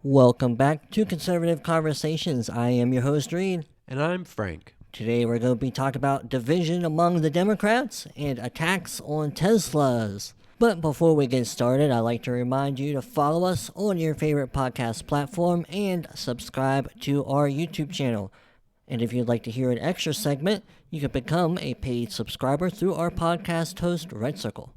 Welcome back to Conservative Conversations. I am your host, Reed. And I'm Frank. Today we're going to be talking about division among the Democrats and attacks on Teslas. But before we get started, I'd like to remind you to follow us on your favorite podcast platform and subscribe to our YouTube channel. And if you'd like to hear an extra segment, you can become a paid subscriber through our podcast host, Red Circle.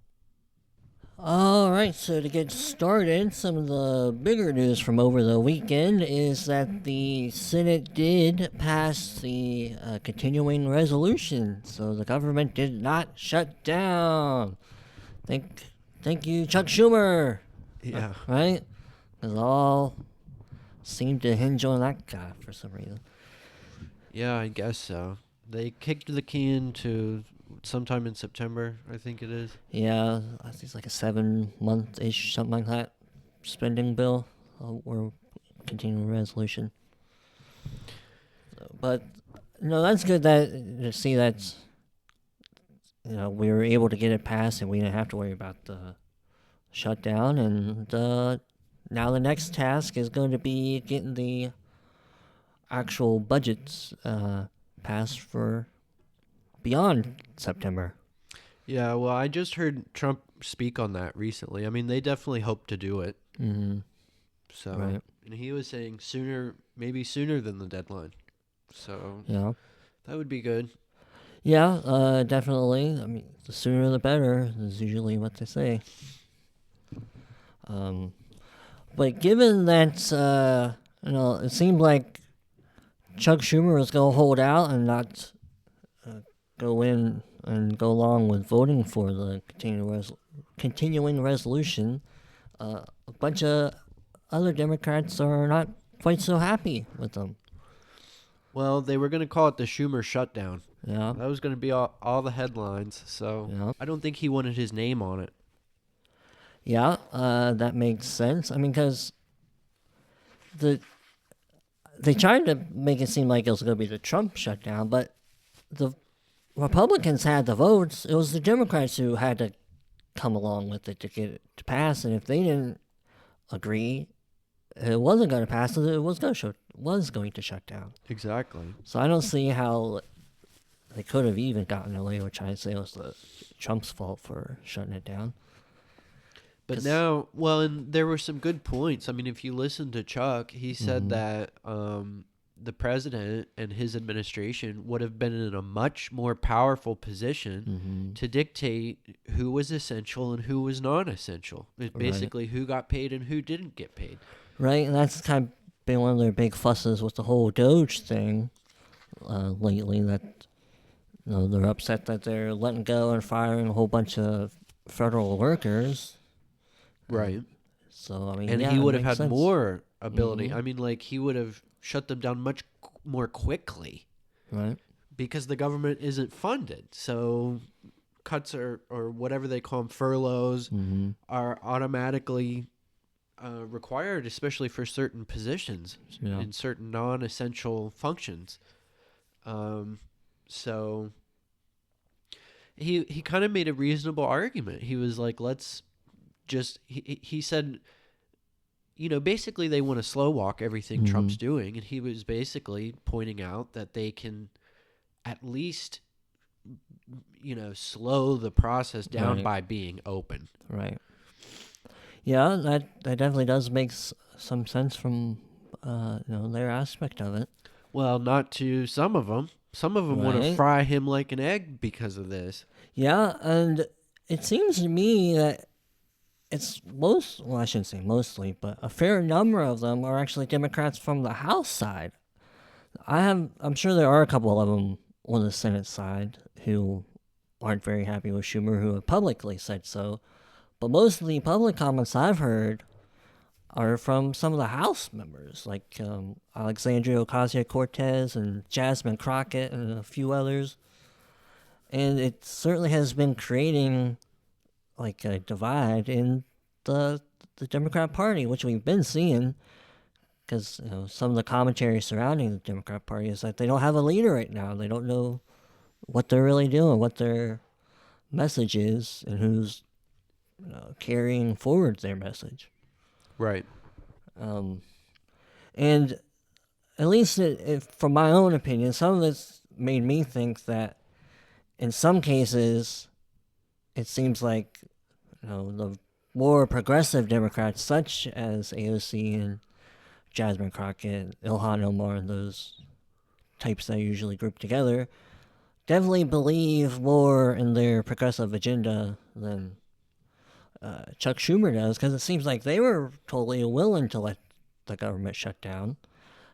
Alright, so to get started, some of the bigger news from over the weekend is that the Senate did pass the continuing resolution, so the government did not shut down. Thank you, Chuck Schumer. Yeah. Right? Because all seemed to hinge on that guy for some reason. Yeah, I guess so. They kicked the can to sometime in September, I think it is. Yeah, I think it's like a 7-month-ish, something like that, spending bill or continuing resolution. But, that's good to see that, we were able to get it passed and we didn't have to worry about the shutdown. And now the next task is going to be getting the actual budgets passed for beyond September. Yeah, well, I just heard Trump speak on that recently. I mean, they definitely hope to do it. Mm-hmm. So, right. And he was saying maybe sooner than the deadline. So, yeah, that would be good. Yeah, definitely. I mean, the sooner the better is usually what they say. But given that, it seemed like Chuck Schumer was going to hold out and not go in and go along with voting for the continuing resolution, a bunch of other Democrats are not quite so happy with them. Well, they were going to call it the Schumer shutdown. Yeah. That was going to be all the headlines, so yeah. I don't think he wanted his name on it. Yeah, that makes sense. I mean, because they tried to make it seem like it was going to be the Trump shutdown, but the Republicans had the votes. It was the Democrats who had to come along with it to get it to pass, and if they didn't agree, it wasn't going to pass. It was going to shut down. Exactly. So I don't see how they could have even gotten away with trying to say it was Trump's fault for shutting it down. But now, and there were some good points. I mean, if you listen to Chuck, he said that the president and his administration would have been in a much more powerful position to dictate who was essential and who was non-essential. It's basically who got paid and who didn't get paid. Right, and that's kind of been one of their big fusses with the whole Doge thing lately, that they're upset that they're letting go and firing a whole bunch of federal workers. Right. So, I mean, and he would have had more ability. I mean, like, he would have shut them down much more quickly. Right. Because the government isn't funded. So cuts or whatever they call them, furloughs, are automatically required, especially for certain positions in certain non-essential functions. So he kind of made a reasonable argument. He was like, let's just, he said, basically they want to slow walk everything Trump's doing. And he was basically pointing out that they can at least, slow the process down by being open. Right. Yeah, that definitely does make some sense from, their aspect of it. Well, not to some of them. Some of them want to fry him like an egg because of this. Yeah, and it seems to me that it's I shouldn't say mostly, but a fair number of them are actually Democrats from the House side. I'm sure there are a couple of them on the Senate side who aren't very happy with Schumer, who have publicly said so. But most of the public comments I've heard are from some of the House members, like Alexandria Ocasio-Cortez and Jasmine Crockett and a few others. And it certainly has been creating like a divide in the Democrat Party, which we've been seeing, because some of the commentary surrounding the Democrat Party is that they don't have a leader right now. They don't know what they're really doing, what their message is, and who's carrying forward their message. Right. And at least from my own opinion, some of this made me think that in some cases, it seems like the more progressive Democrats, such as AOC and Jasmine Crockett, Ilhan Omar, and those types that I usually group together, definitely believe more in their progressive agenda than Chuck Schumer does, because it seems like they were totally willing to let the government shut down,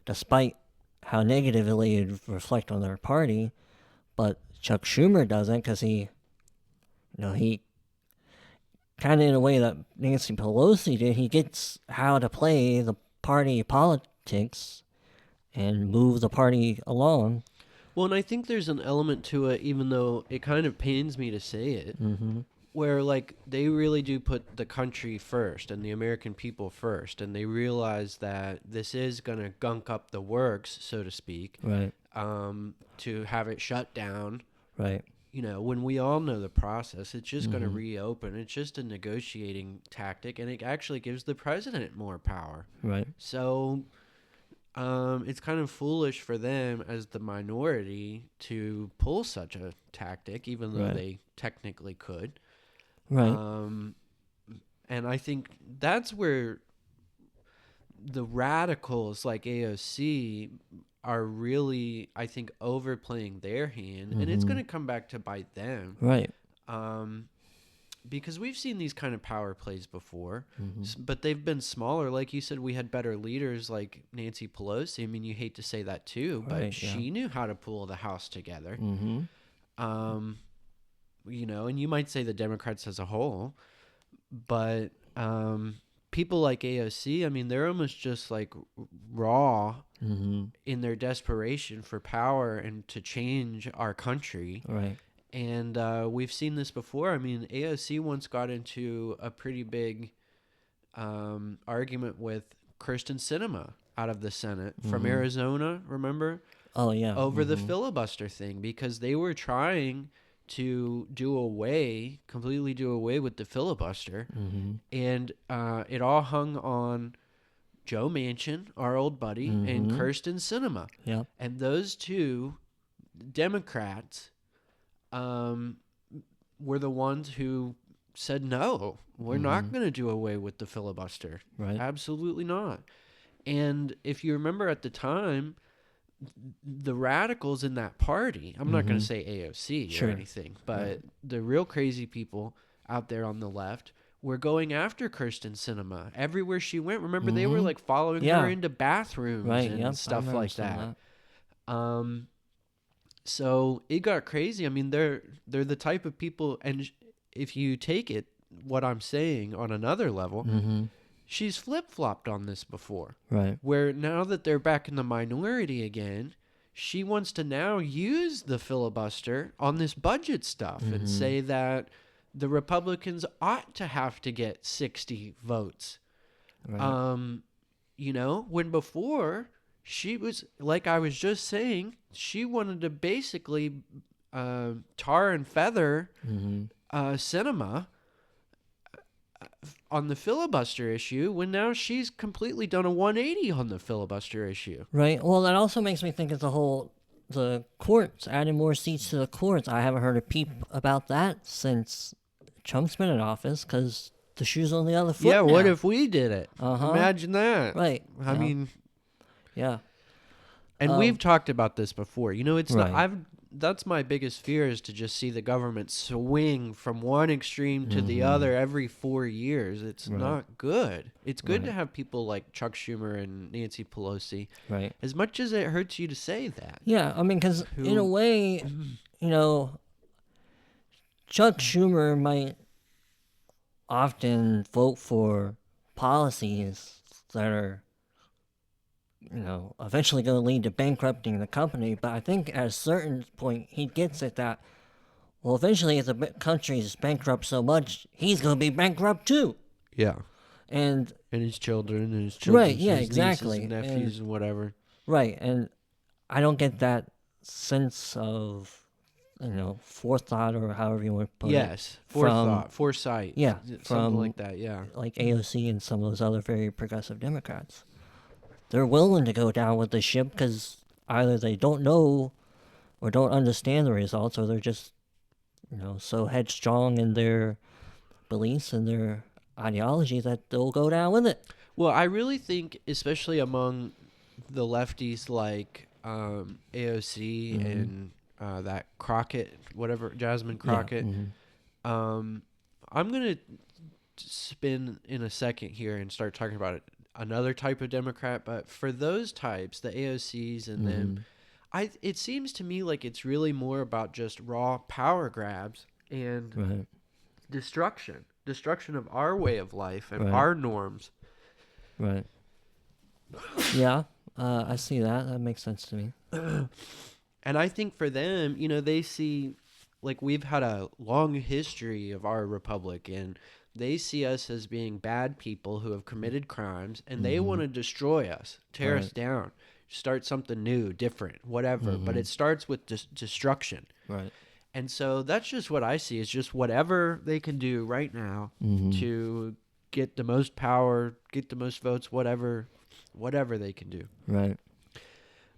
despite how negatively it would reflect on their party. But Chuck Schumer doesn't, because he kind of in a way that Nancy Pelosi did, he gets how to play the party politics and move the party along. Well, and I think there's an element to it, even though it kind of pains me to say it, where they really do put the country first and the American people first, and they realize that this is going to gunk up the works, so to speak, right? To have it shut down, right? When we all know the process, it's just going to reopen. It's just a negotiating tactic, and it actually gives the president more power, right? So it's kind of foolish for them as the minority to pull such a tactic, even though they technically could. Right. And I think that's where the radicals like AOC are really, I think, overplaying their hand, and it's going to come back to bite them. Right. Because we've seen these kind of power plays before, but they've been smaller. Like you said, we had better leaders like Nancy Pelosi. I mean, you hate to say that too, but she knew how to pull the House together. And you might say the Democrats as a whole, but people like AOC, I mean, they're almost just like raw in their desperation for power and to change our country. Right. And we've seen this before. I mean, AOC once got into a pretty big argument with Kyrsten Sinema out of the Senate from Arizona, remember? Oh, yeah. Over the filibuster thing, because they were trying to completely do away with the filibuster. And it all hung on Joe Manchin, our old buddy, and Kyrsten Sinema. Yep. And those two Democrats were the ones who said, no, we're not going to do away with the filibuster. Right. Absolutely not. And if you remember at the time, the radicals in that party, I'm not going to say AOC or anything, but the real crazy people out there on the left were going after Kyrsten Sinema everywhere she went. Remember, they were like following her into bathrooms and stuff like that. So it got crazy. I mean, they're the type of people, and if you take it, what I'm saying on another level, she's flip-flopped on this before. Right. Where now that they're back in the minority again, she wants to now use the filibuster on this budget stuff and say that the Republicans ought to have to get 60 votes. Right. When before she was, like I was just saying, she wanted to basically tar and feather Sinema on the filibuster issue, when now she's completely done a 180 on the filibuster issue. Right. Well, that also makes me think of the courts, adding more seats to the courts. I haven't heard a peep about that since Trump's been in office, because the shoe's on the other foot now. What if we did it? Imagine that. Right. I mean... Yeah. And we've talked about this before. It's that's my biggest fear, is to just see the government swing from one extreme to the other every 4 years. It's not good. It's good to have people like Chuck Schumer and Nancy Pelosi. Right. As much as it hurts you to say that. Yeah, I mean, because in a way, Chuck Schumer might often vote for policies that are eventually going to lead to bankrupting the company. But I think at a certain point, he gets it that, well, eventually if the country is bankrupt so much, he's going to be bankrupt too. Yeah. And his children and his right, children's yeah, his exactly, nieces and nephews and whatever. right, and I don't get that sense of forethought or however you want to put it. Yes, foresight. Yeah, something from like that. Yeah, like AOC and some of those other very progressive Democrats. They're willing to go down with the ship because either they don't know or don't understand the results, or they're just so headstrong in their beliefs and their ideology that they'll go down with it. Well, I really think, especially among the lefties like AOC and that Crockett, whatever, Jasmine Crockett. Yeah. I'm going to spin in a second here and start talking about another type of Democrat. But for those types, the AOCs and them, it seems to me like it's really more about just raw power grabs and destruction of our way of life and our norms. Right. Yeah, I see that. That makes sense to me. And I think for them, they see, like, we've had a long history of our republic, and they see us as being bad people who have committed crimes, and they want to destroy us, tear us down, start something new, different, whatever. But it starts with destruction. Right. And so that's just what I see, is just whatever they can do right now to get the most power, get the most votes, whatever they can do. Right.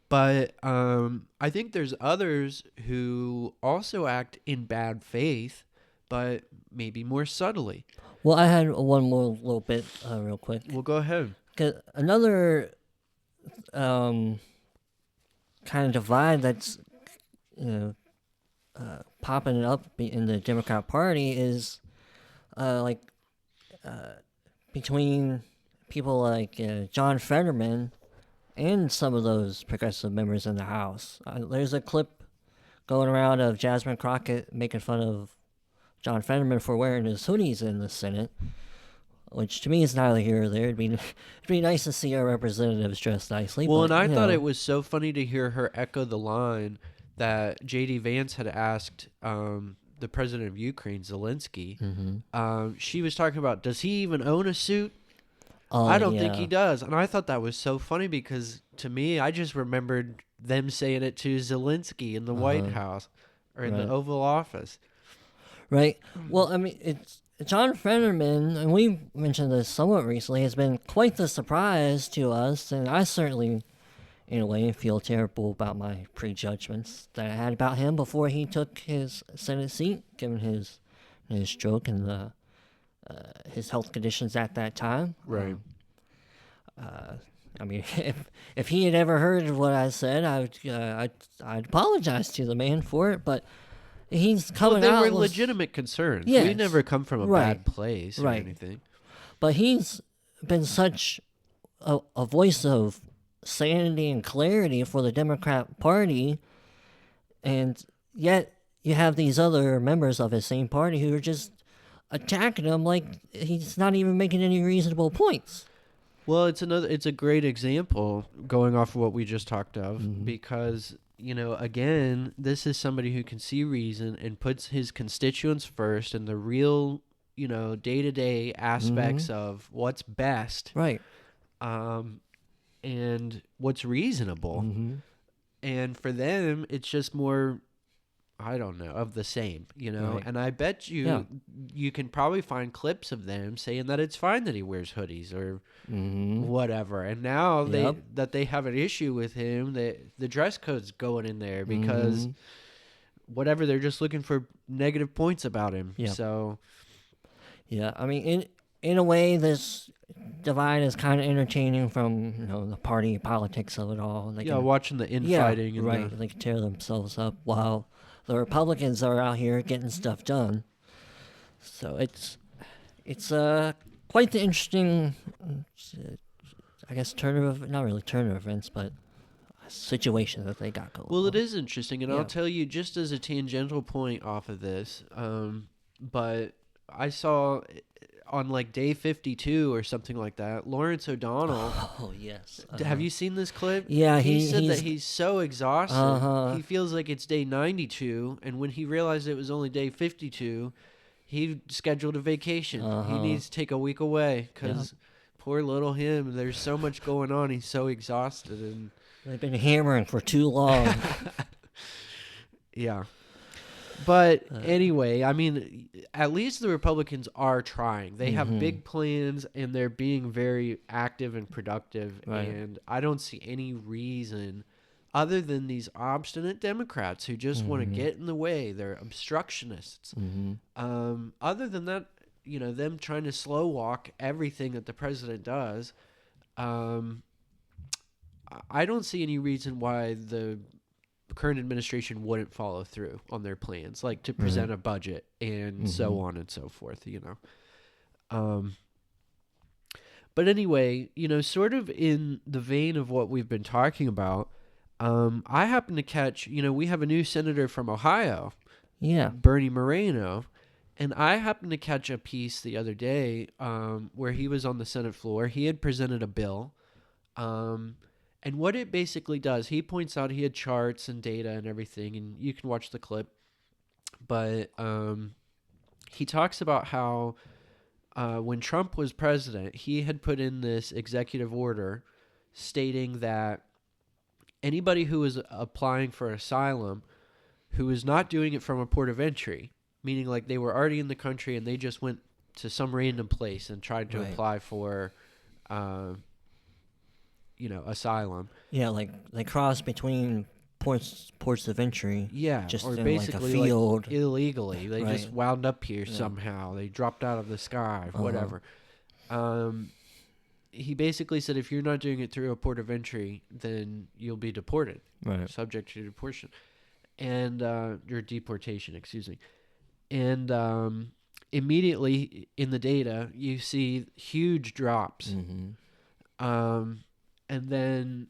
But I think there's others who also act in bad faith, but maybe more subtly. Well, I had one more little bit real quick. Well, go ahead. 'Cause another kind of divide that's popping up in the Democrat Party is between people like John Fetterman and some of those progressive members in the House. There's a clip going around of Jasmine Crockett making fun of John Fetterman for wearing his hoodies in the Senate, which to me is neither here or there. It'd be nice to see our representatives dressed nicely. Well, but, and I thought it was so funny to hear her echo the line that J.D. Vance had asked the president of Ukraine, Zelensky. She was talking about, does he even own a suit? I don't think he does. And I thought that was so funny because, to me, I just remembered them saying it to Zelensky in the White House or in the Oval Office. Right. Well, I mean, it's John Fetterman, and we mentioned this somewhat recently, has been quite the surprise to us, and I certainly, in a way, feel terrible about my prejudgments that I had about him before he took his Senate seat, given his stroke and his health conditions at that time. Right. I mean, if he had ever heard what I said, I'd apologize to the man for it, but he's coming out. They were legitimate concerns. Yes. We never come from a bad place or anything. But he's been such a voice of sanity and clarity for the Democrat Party, and yet you have these other members of his same party who are just attacking him like he's not even making any reasonable points. Well, it's a great example going off of what we just talked of because, again, this is somebody who can see reason and puts his constituents first and the real, day-to-day aspects of what's best. Right. And what's reasonable. And for them, it's just more, I don't know, of the same, Right. And I bet you can probably find clips of them saying that it's fine that he wears hoodies or whatever. And now they have an issue with him, the dress code's going in there because whatever, they're just looking for negative points about him. Yep. So, yeah, I mean, in a way, this divide is kind of entertaining from the party politics of it all. Watching the infighting. Yeah, right. They can tear themselves up while the Republicans are out here getting stuff done. So it's quite the interesting, I guess, not really turn of events, but a situation that they got going. Well, it is interesting, and I'll tell you just as a tangential point off of this, but I saw on like day 52 or something like that, Lawrence O'Donnell. Oh, yes. Have you seen this clip? Yeah, he said that he's so exhausted. He feels like it's day 92, and when he realized it was only day 52, he scheduled a vacation. Uh-huh. He needs to take a week away because poor little him. There's so much going on. He's so exhausted. And They've been hammering for too long. yeah. But anyway, I mean, at least the Republicans are trying. They have big plans, and they're being very active and productive. Right. And I don't see any reason other than these obstinate Democrats who just want to get in the way. They're obstructionists. Other than that, you know, them trying to slow walk everything that the president does, I don't see any reason why the current administration wouldn't follow through on their plans, like to present a budget and so on and so forth, you know. But anyway, you know, sort of in the vein of what we've been talking about, I happen to catch, you know, we have a new senator from Ohio, Bernie Moreno, and I happened to catch a piece the other day where he was on the Senate floor. He had presented a bill, and what it basically does, he points out he had charts and data and everything, and you can watch the clip, but he talks about how when Trump was president, he had put in this executive order stating that anybody who was applying for asylum who was not doing it from a port of entry, meaning like they were already in the country and they just went to some random place and tried to apply for you know, asylum. Yeah, like they cross between ports of entry. Yeah, just or in basically like a field. like illegally. They just wound up here somehow. They dropped out of the sky, whatever. He basically said if you're not doing it through a port of entry, then you'll be deported, subject to deportation, and your deportation, excuse me. And immediately in the data, you see huge drops. And then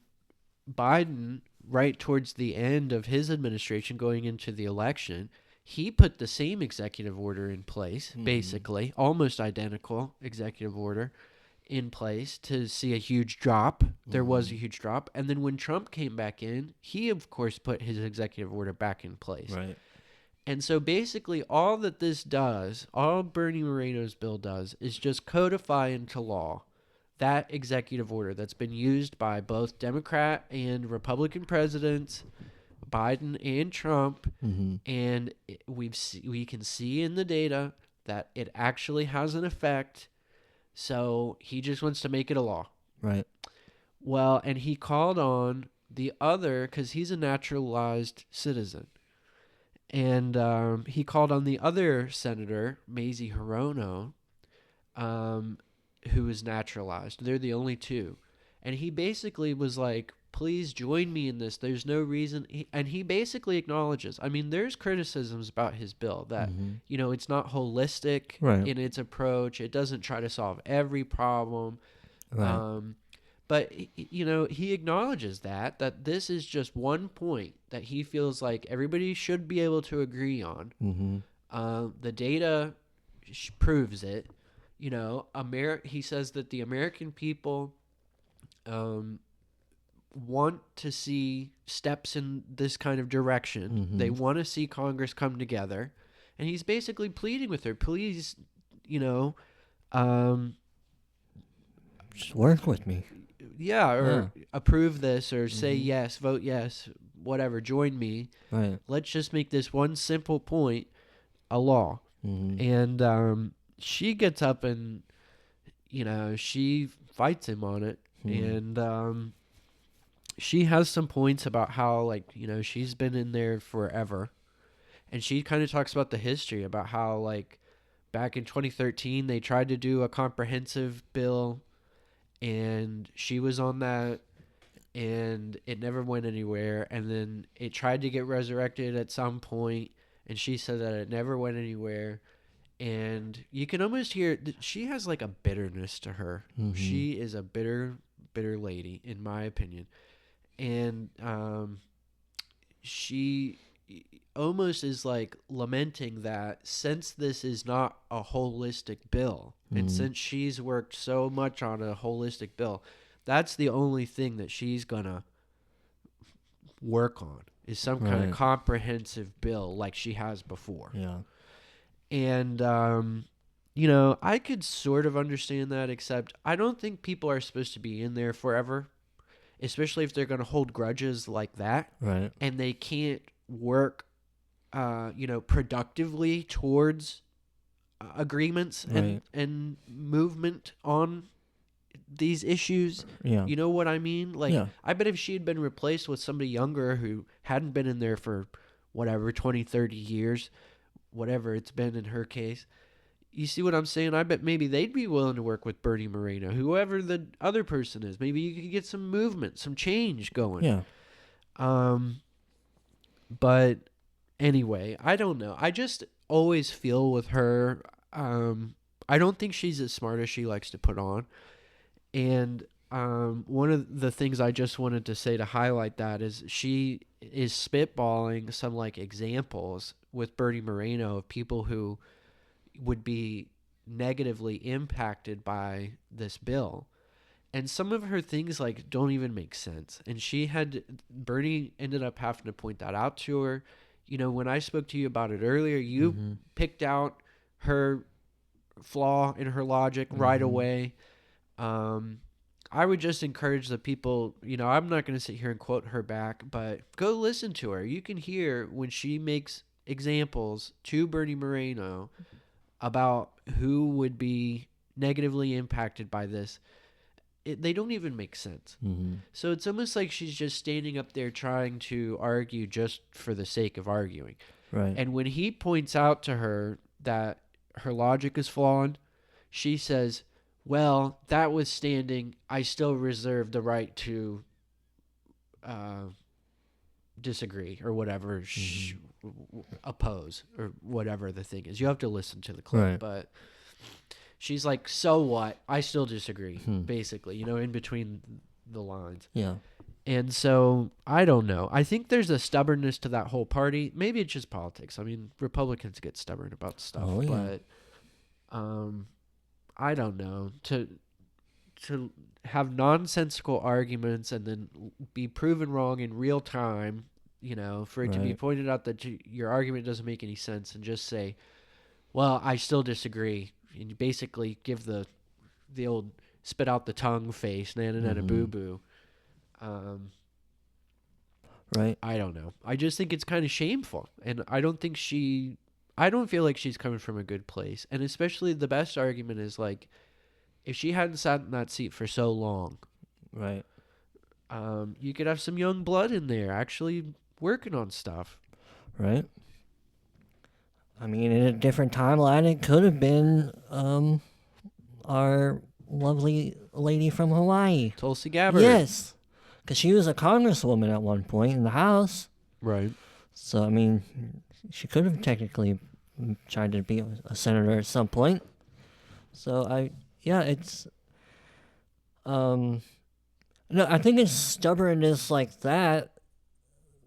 Biden, right towards the end of his administration going into the election, he put the same executive order in place, basically, almost identical executive order in place to see a huge drop. There was a huge drop. And then when Trump came back in, he, of course, put his executive order back in place. Right. And so basically all that this does, all Bernie Moreno's bill does, is just codify into law that executive order that's been used by both Democrat and Republican presidents, Biden and Trump, and we can see in the data that it actually has an effect. So he just wants to make it a law. Right. Well, and he called on the other, because he's a naturalized citizen, and he called on the other senator, Mazie Hirono, who is naturalized. They're the only two. And he basically was like, please join me in this. There's no reason. And he basically acknowledges, I mean, there's criticisms about his bill that, you know, it's not holistic in its approach. It doesn't try to solve every problem. Right. But, you know, he acknowledges that this is just one point that he feels like everybody should be able to agree on. The data proves it. You know, he says that the American people want to see steps in this kind of direction. They want to see Congress come together. And he's basically pleading with her, please, you know, just work with me. Yeah, or approve this, or say yes, vote yes, whatever, join me. Right. Let's just make this one simple point a law. And she gets up and, you know, she fights him on it. And she has some points about how, like, you know, she's been in there forever. And she kind of talks about the history, about how, like, back in 2013, they tried to do a comprehensive bill, and she was on that, and it never went anywhere. And then it tried to get resurrected at some point, and she said that it never went anywhere. And you can almost hear she has like a bitterness to her. She is a bitter lady, in my opinion. And she almost is like lamenting that since this is not a holistic bill, and since she's worked so much on a holistic bill, that's the only thing that she's gonna work on, is some kind of comprehensive bill like she has before. Yeah. And, I could sort of understand that, except I don't think people are supposed to be in there forever, especially if they're going to hold grudges like that. Right. And they can't work, productively towards agreements and movement on these issues. Yeah. You know what I mean? Like, Yeah. I bet if she had been replaced with somebody younger who hadn't been in there for whatever, 20, 30 years, whatever it's been in her case, you see what I'm saying? I bet maybe they'd be willing to work with Bernie Moreno, whoever the other person is. Maybe you could get some movement, some change going. Yeah. But anyway, I don't know. I just always feel with her, I don't think she's as smart as she likes to put on. And one of the things I just wanted to say to highlight that is she is spitballing some like examples with Bernie Moreno of people who would be negatively impacted by this bill. And some of her things like don't even make sense. And Bernie ended up having to point that out to her. When I spoke to you about it earlier, you picked out her flaw in her logic right away. I would just encourage the people, I'm not going to sit here and quote her back, but go listen to her. You can hear when she makes examples to Bernie Moreno about who would be negatively impacted by this. They don't even make sense. So it's almost like she's just standing up there trying to argue just for the sake of arguing. Right. And when he points out to her that her logic is flawed, she says, well, that withstanding, I still reserve the right to disagree or whatever, oppose or whatever the thing is. You have to listen to the clip, Right. but she's like, so what? I still disagree, basically, in between the lines. Yeah. And so, I don't know. I think there's a stubbornness to that whole party. Maybe it's just politics. I mean, Republicans get stubborn about stuff, but I don't know. To have nonsensical arguments and then be proven wrong in real time, for it to be pointed out that your argument doesn't make any sense, and just say, well, I still disagree. And you basically give the old spit out the tongue face, nana boo boo. Right. I don't know. I just think it's kind of shameful, and I don't feel like she's coming from a good place. And especially the best argument is like, if she hadn't sat in that seat for so long, right, you could have some young blood in there actually working on stuff. Right. I mean, in a different timeline, it could have been our lovely lady from Hawaii. Tulsi Gabbard. Yes. Because she was a congresswoman at one point in the House. Right. So, I mean, she could have technically tried to be a senator at some point. So, it's... No, I think it's stubbornness like that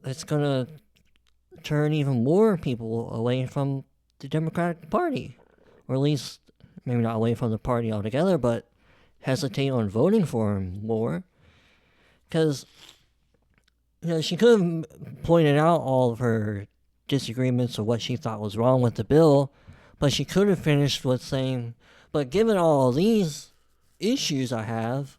that's going to turn even more people away from the Democratic Party. Or at least, maybe not away from the party altogether, but hesitate on voting for him more. Because, she could have pointed out all of her disagreements or what she thought was wrong with the bill, but she could have finished with saying, but given all these issues I have,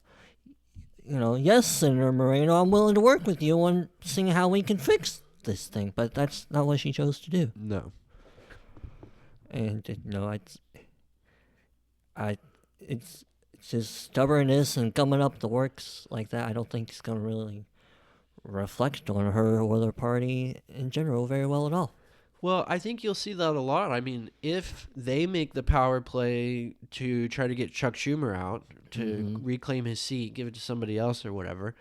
yes, Senator Moreno, I'm willing to work with you on seeing how we can fix this thing. But that's not what she chose to do. No. And, it's just stubbornness and gumming up the works like that. I don't think it's going to really reflect on her or the party in general very well at all. Well, I think you'll see that a lot. I mean, if they make the power play to try to get Chuck Schumer out, to reclaim his seat, give it to somebody else or whatever,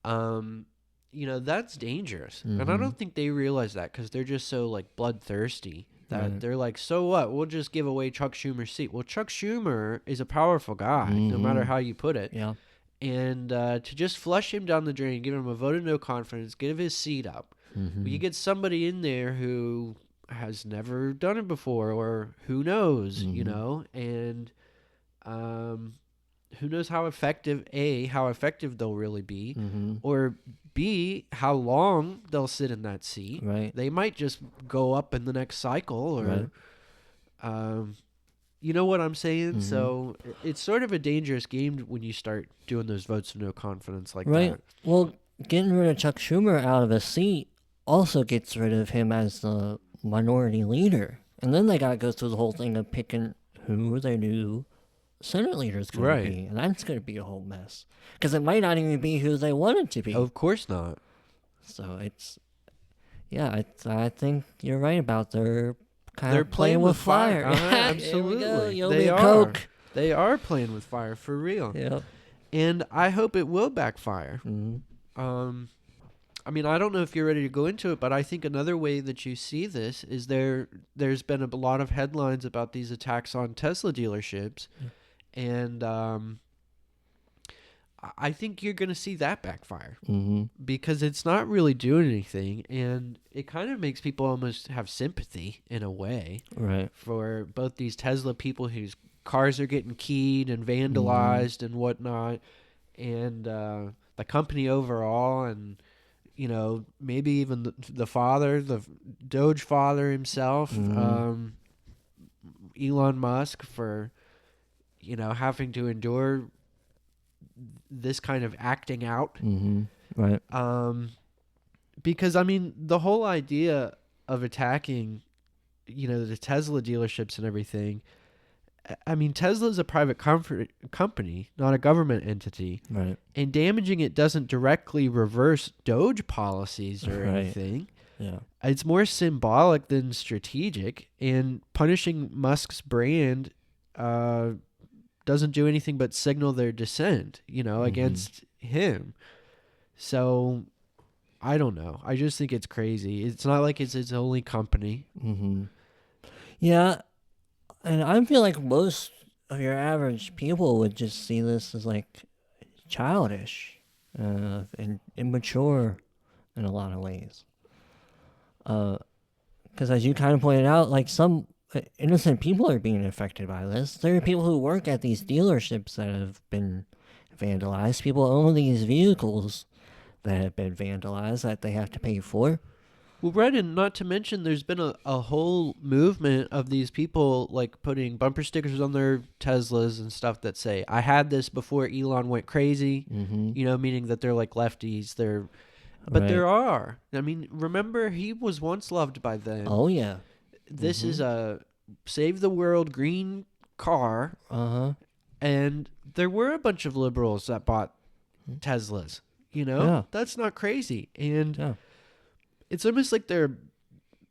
that's dangerous. And I don't think they realize that because they're just so, bloodthirsty that they're like, so what? We'll just give away Chuck Schumer's seat. Well, Chuck Schumer is a powerful guy, no matter how you put it. Yeah. And to just flush him down the drain, give him a vote of no confidence, give his seat up. You get somebody in there who has never done it before, or who knows, and who knows how effective they'll really be, or B, how long they'll sit in that seat. Right. They might just go up in the next cycle, or You know what I'm saying? So it's sort of a dangerous game when you start doing those votes of no confidence like Right. that. Well, getting rid of Chuck Schumer out of a seat also gets rid of him as the minority leader. And then they got to go through the whole thing of picking who their new Senate leader is going to be. And that's going to be a whole mess. Because it might not even be who they want it to be. Of course not. So it's, yeah, I think you're right about they're kind of playing with fire. Absolutely. They are. Coke. They are playing with fire for real. Yep. And I hope it will backfire. Mm-hmm. I mean, I don't know if you're ready to go into it, but I think another way that you see this is there's been a lot of headlines about these attacks on Tesla dealerships. And I think you're going to see that backfire. Because it's not really doing anything. And it kind of makes people almost have sympathy in a way. Right. For both these Tesla people whose cars are getting keyed and vandalized and whatnot. And the company overall, and maybe even the father, the Doge father himself, Elon Musk, for having to endure this kind of acting out. Right. Because I mean, the whole idea of attacking the Tesla dealerships and everything, I mean, Tesla is a private company, not a government entity. Right. And damaging it doesn't directly reverse Doge policies or anything. Yeah. It's more symbolic than strategic. And punishing Musk's brand doesn't do anything but signal their dissent, against him. So, I don't know. I just think it's crazy. It's not like it's its only company. Yeah. And I feel like most of your average people would just see this as like childish and immature in a lot of ways. Because as you kind of pointed out, like some innocent people are being affected by this. There are people who work at these dealerships that have been vandalized. People own these vehicles that have been vandalized that they have to pay for. Well, right, and not to mention there's been a whole movement of these people like putting bumper stickers on their Teslas and stuff that say, I had this before Elon went crazy, meaning that they're like lefties. But there are. I mean, remember, he was once loved by them. Oh, yeah. This is a save the world green car. And there were a bunch of liberals that bought Teslas, Yeah. That's not crazy. And Yeah. it's almost like they're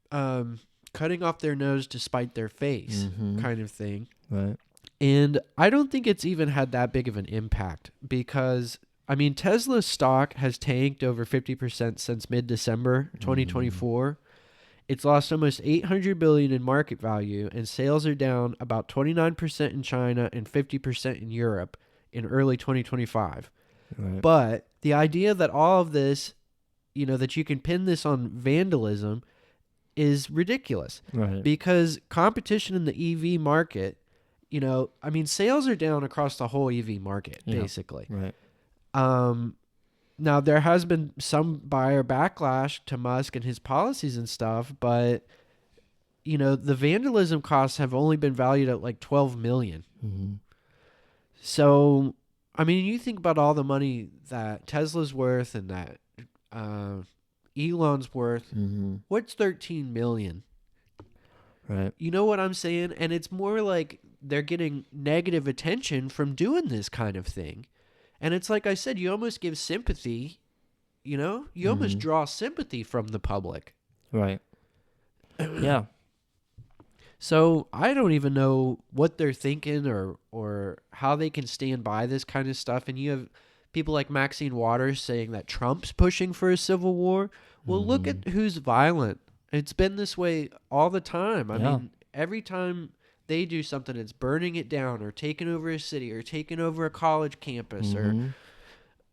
cutting off their nose to spite their face kind of thing. Right. And I don't think it's even had that big of an impact because, I mean, Tesla's stock has tanked over 50% since mid-December 2024. It's lost almost $800 billion in market value, and sales are down about 29% in China and 50% in Europe in early 2025. Right. But the idea that all of this, that you can pin this on vandalism is ridiculous. Right. Because competition in the EV market, I mean, sales are down across the whole EV market, basically. Right. Now, there has been some buyer backlash to Musk and his policies and stuff, but, the vandalism costs have only been valued at like $12 million. So, I mean, you think about all the money that Tesla's worth and that Elon's worth. What's $13 million? Right. You know what I'm saying? And it's more like they're getting negative attention from doing this kind of thing. And it's like I said, you almost give sympathy, you almost draw sympathy from the public. Right. Yeah. So I don't even know what they're thinking or how they can stand by this kind of stuff. And you have people like Maxine Waters saying that Trump's pushing for a civil war. Well, look at who's violent. It's been this way all the time. I mean, every time they do something, it's burning it down or taking over a city or taking over a college campus or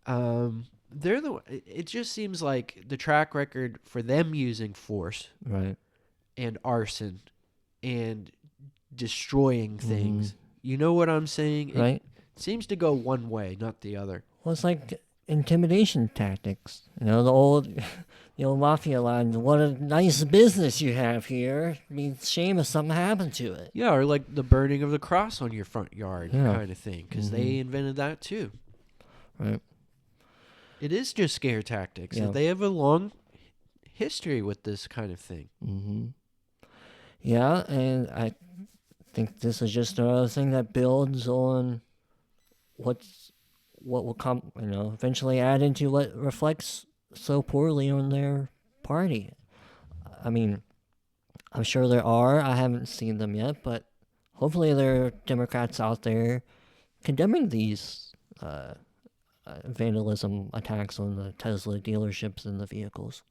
it just seems like the track record for them using force and arson and destroying things. You know what I'm saying? Right. It seems to go one way, not the other. Well, it's like intimidation tactics. The old mafia line. What a nice business you have here. I mean, shame if something happened to it. Yeah, or like the burning of the cross on your front yard kind of thing, because they invented that too. Right. It is just scare tactics. Yeah. They have a long history with this kind of thing. Mm-hmm. Yeah, and I think this is just another thing that builds on what will come, eventually add into what reflects so poorly on their party. I mean, I'm sure there are. I haven't seen them yet, but hopefully there are Democrats out there condemning these vandalism attacks on the Tesla dealerships and the vehicles.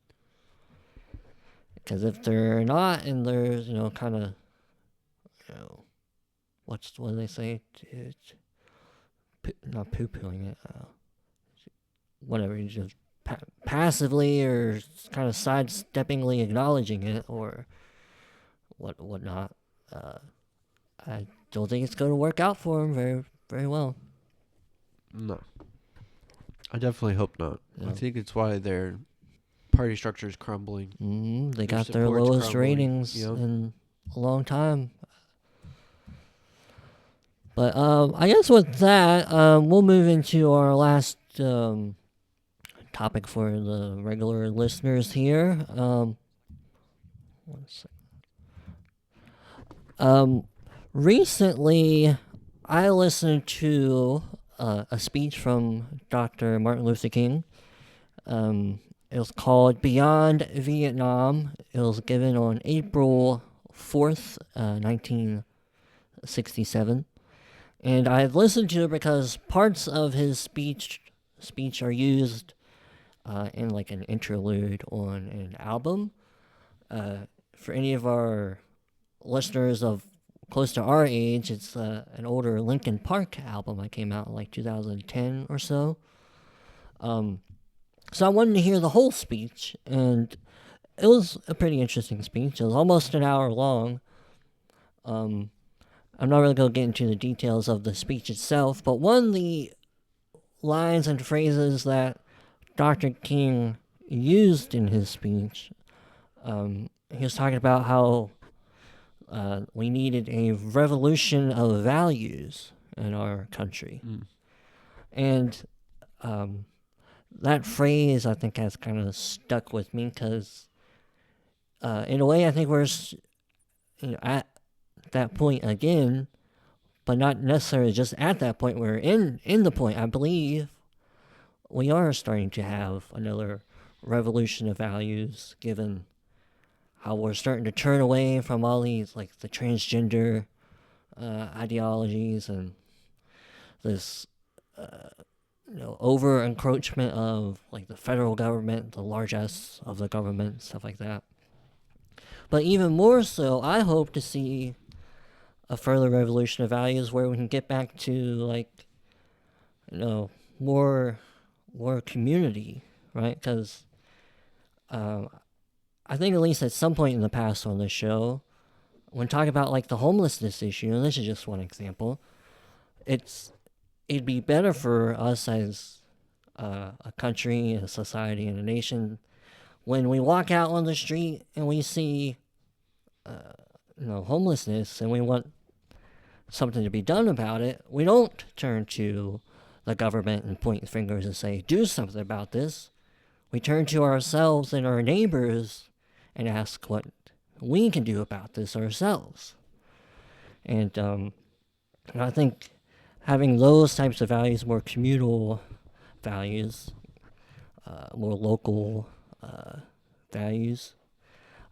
Because if they're not, and there's, kind of, what do they say? Not poo-pooing it. Whatever, you just passively or kind of sidesteppingly acknowledging it or whatnot. I don't think it's going to work out for them very, very well. No. I definitely hope not. Yeah. I think it's why their party structure is crumbling. Mm-hmm. They got their lowest ratings in a long time. But I guess with that, we'll move into our last topic for the regular listeners here. One second. Recently, I listened to a speech from Dr. Martin Luther King. It was called Beyond Vietnam. It was given on April 4th, 1967. And I listened to it because parts of his speech are used in like an interlude on an album. For any of our listeners of close to our age, it's an older Linkin Park album that came out in like 2010 or so. So I wanted to hear the whole speech, and it was a pretty interesting speech. It was almost an hour long. I'm not really going to get into the details of the speech itself, but one of the lines and phrases that Dr. King used in his speech, he was talking about how we needed a revolution of values in our country. And that phrase, I think, has kind of stuck with me because, in a way, I think we're at that point again, but not necessarily just at that point. We're in the point. I believe we are starting to have another revolution of values, given how we're starting to turn away from all these, like, the transgender ideologies and this over encroachment of like the federal government, the largesse of the government, stuff like that. But even more so, I hope to see a further revolution of values where we can get back to like, more community, right? Because I think at least at some point in the past on this show, when talking about like the homelessness issue, and this is just one example, it'd be better for us as a country, a society, and a nation when we walk out on the street and we see, homelessness and we want something to be done about it. We don't turn to the government and point fingers and say, do something about this. We turn to ourselves and our neighbors and ask what we can do about this ourselves. And I think having those types of values, more communal values, more local values,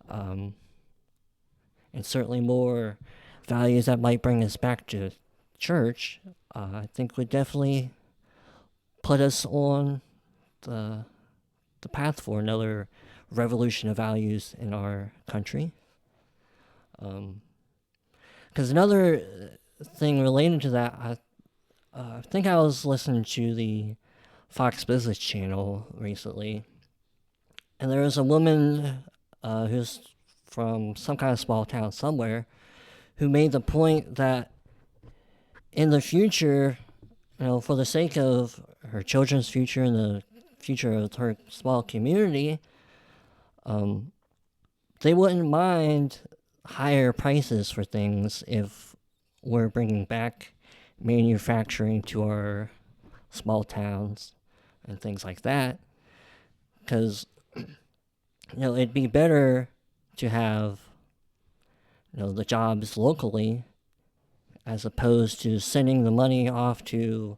and certainly more values that might bring us back to church, I think would definitely put us on the path for another revolution of values in our country. Because another thing related to that, I think I was listening to the Fox Business Channel recently, and there was a woman who's from some kind of small town somewhere who made the point that in the future, for the sake of her children's future and the future of her small community, they wouldn't mind higher prices for things if we're bringing back manufacturing to our small towns and things like that. Because, it'd be better to have, the jobs locally as opposed to sending the money off to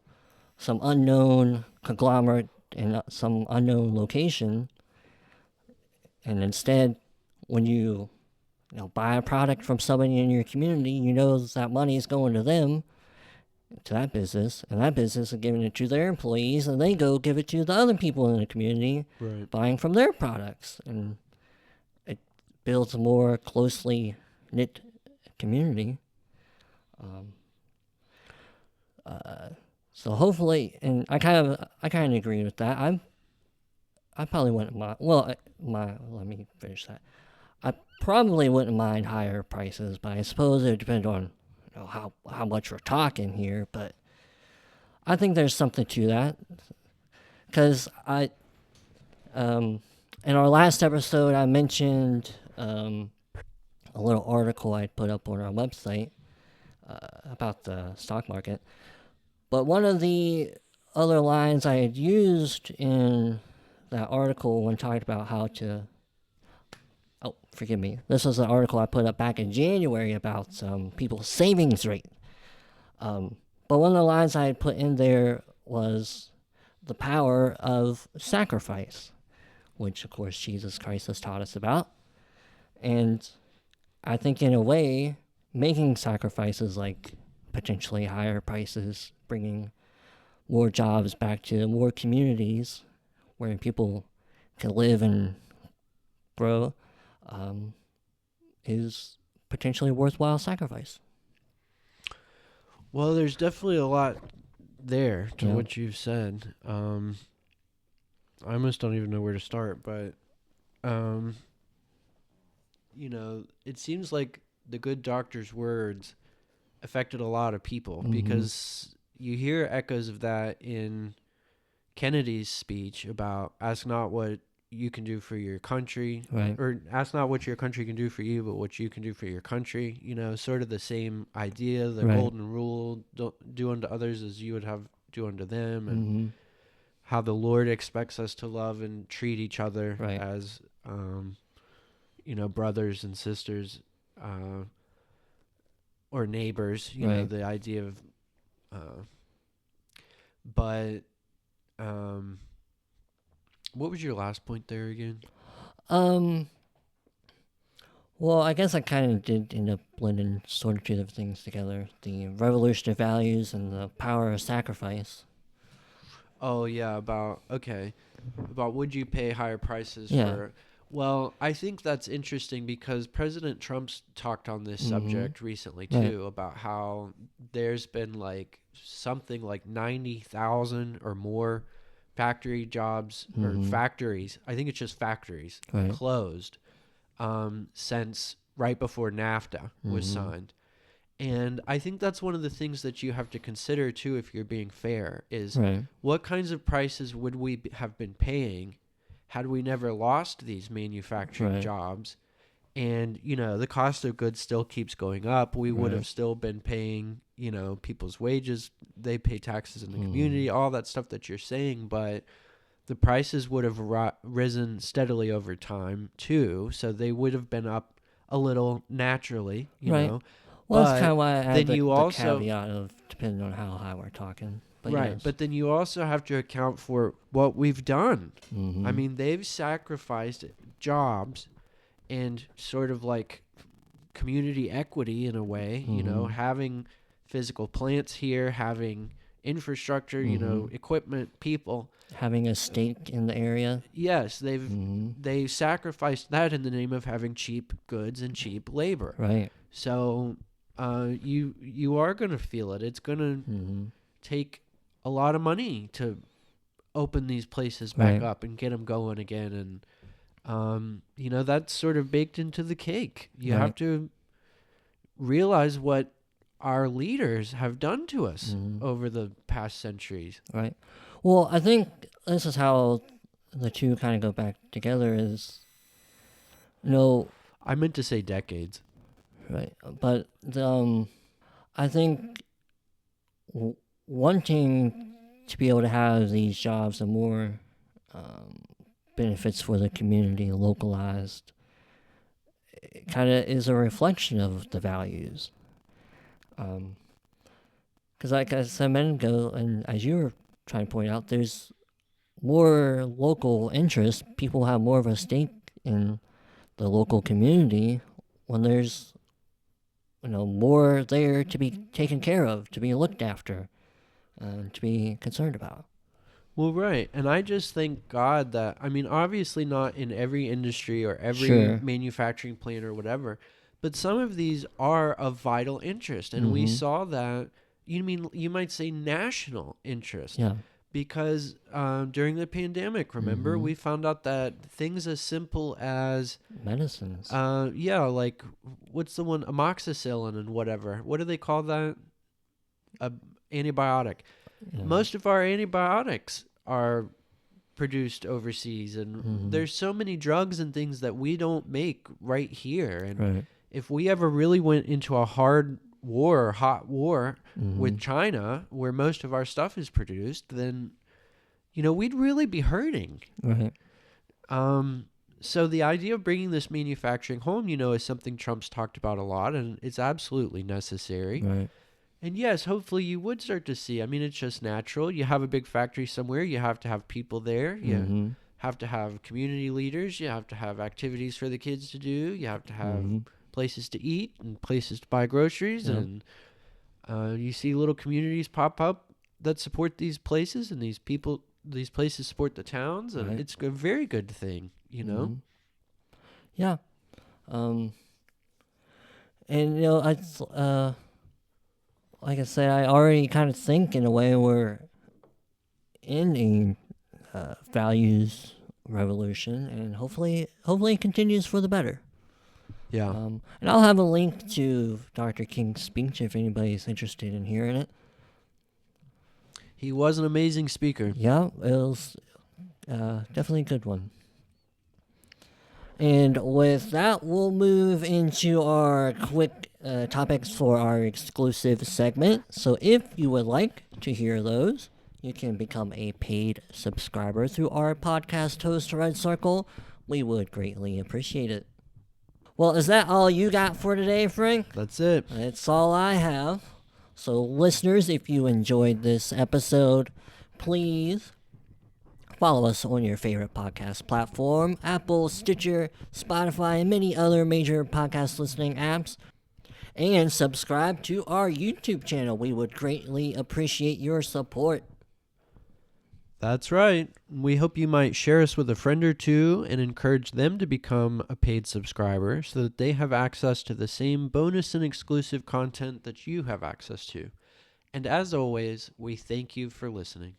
some unknown conglomerate in some unknown location. And instead, when you buy a product from somebody in your community, you know that money is going to them, to that business, and that business is giving it to their employees, and they go give it to the other people in the community, Right. buying from their products. And it builds a more closely knit community. So hopefully, and I kind of agree with that. I probably wouldn't mind. Well, let me finish that. I probably wouldn't mind higher prices, but I suppose it would depend on how much we're talking here. But I think there's something to that, because in our last episode I mentioned a little article I put up on our website about the stock market. But one of the other lines I had used in that article when talking about how to... Oh, forgive me. This was an article I put up back in January about people's savings rate. But one of the lines I had put in there was the power of sacrifice, which, of course, Jesus Christ has taught us about. And I think, in a way, making sacrifices like potentially higher prices, bringing more jobs back to more communities where people can live and grow, is potentially a worthwhile sacrifice. Well, there's definitely a lot there to what you've said. I almost don't even know where to start, but it seems like the good doctor's words affected a lot of people, because you hear echoes of that in Kennedy's speech about ask not what you can do for your country, Right. or ask not what your country can do for you, but what you can do for your country. Sort of the same idea, the golden rule, don't do unto others as you would have do unto them, and how the Lord expects us to love and treat each other as, brothers and sisters, or neighbors, the idea of, but, what was your last point there again? Well, I guess I kind of did end up blending sort of two different things together. The revolutionary values and the power of sacrifice. Oh, yeah, about would you pay higher prices for... Well, I think that's interesting because President Trump's talked on this subject recently, too, about how there's been something like 90,000 or more factory jobs or factories. I think it's just factories closed since right before NAFTA was signed. And I think that's one of the things that you have to consider, too, if you're being fair, is what kinds of prices would we have been paying had we never lost these manufacturing jobs? And, the cost of goods still keeps going up. We would have still been paying, people's wages. They pay taxes in the community, all that stuff that you're saying. But the prices would have risen steadily over time, too. So they would have been up a little naturally, you know. Well, that's kind of why I had the caveat of depending on how high we're talking. But yes. But then you also have to account for what we've done. I mean, they've sacrificed jobs and sort of like community equity in a way, having physical plants here, having infrastructure, equipment, people. Having a stake in the area. Yes, they sacrificed that in the name of having cheap goods and cheap labor. Right. So you are going to feel it. It's going to take a lot of money to open these places back up and get them going again. And, that's sort of baked into the cake. You have to realize what our leaders have done to us over the past centuries. Right. Well, I think this is how the two kind of go back together is, I meant to say decades. right. But I think wanting to be able to have these jobs and more benefits for the community localized kind of is a reflection of the values. Because like I said a minute ago, and as you were trying to point out, there's more local interest. People have more of a stake in the local community when there's more there to be taken care of, to be looked after, to be concerned about. Well, right. And I just thank God that, I mean, obviously not in every industry or every manufacturing plant or whatever, but some of these are of vital interest. And we saw that, you might say national interest. Yeah. Because during the pandemic, remember, we found out that things as simple as medicines. Like what's the one, amoxicillin and whatever. What do they call that? Antibiotic. Yeah. Most of our antibiotics are produced overseas, and there's so many drugs and things that we don't make right here. And if we ever really went into a hot war with China, where most of our stuff is produced, then, we'd really be hurting. Right. So the idea of bringing this manufacturing home, is something Trump's talked about a lot, and it's absolutely necessary. Right. And yes, hopefully you would start to see. I mean, it's just natural. You have a big factory somewhere. You have to have people there. You have to have community leaders. You have to have activities for the kids to do. You have to have places to eat and places to buy groceries. And you see little communities pop up that support these places, and these places support the towns. And it's a very good thing, Yeah. And, it's... like I said, I already kind of think in a way we're in a values revolution, and hopefully it continues for the better. Yeah. And I'll have a link to Dr. King's speech if anybody's interested in hearing it. He was an amazing speaker. Yeah, it was definitely a good one. And with that, we'll move into our quick topics for our exclusive segment. So if you would like to hear those, you can become a paid subscriber through our podcast host, Red Circle. We would greatly appreciate it. Well, is that all you got for today, Frank? That's it. That's all I have. So listeners, if you enjoyed this episode, please follow us on your favorite podcast platform, Apple, Stitcher, Spotify, and many other major podcast listening apps. And subscribe to our YouTube channel. We would greatly appreciate your support. That's right. We hope you might share us with a friend or two and encourage them to become a paid subscriber so that they have access to the same bonus and exclusive content that you have access to. And as always, we thank you for listening.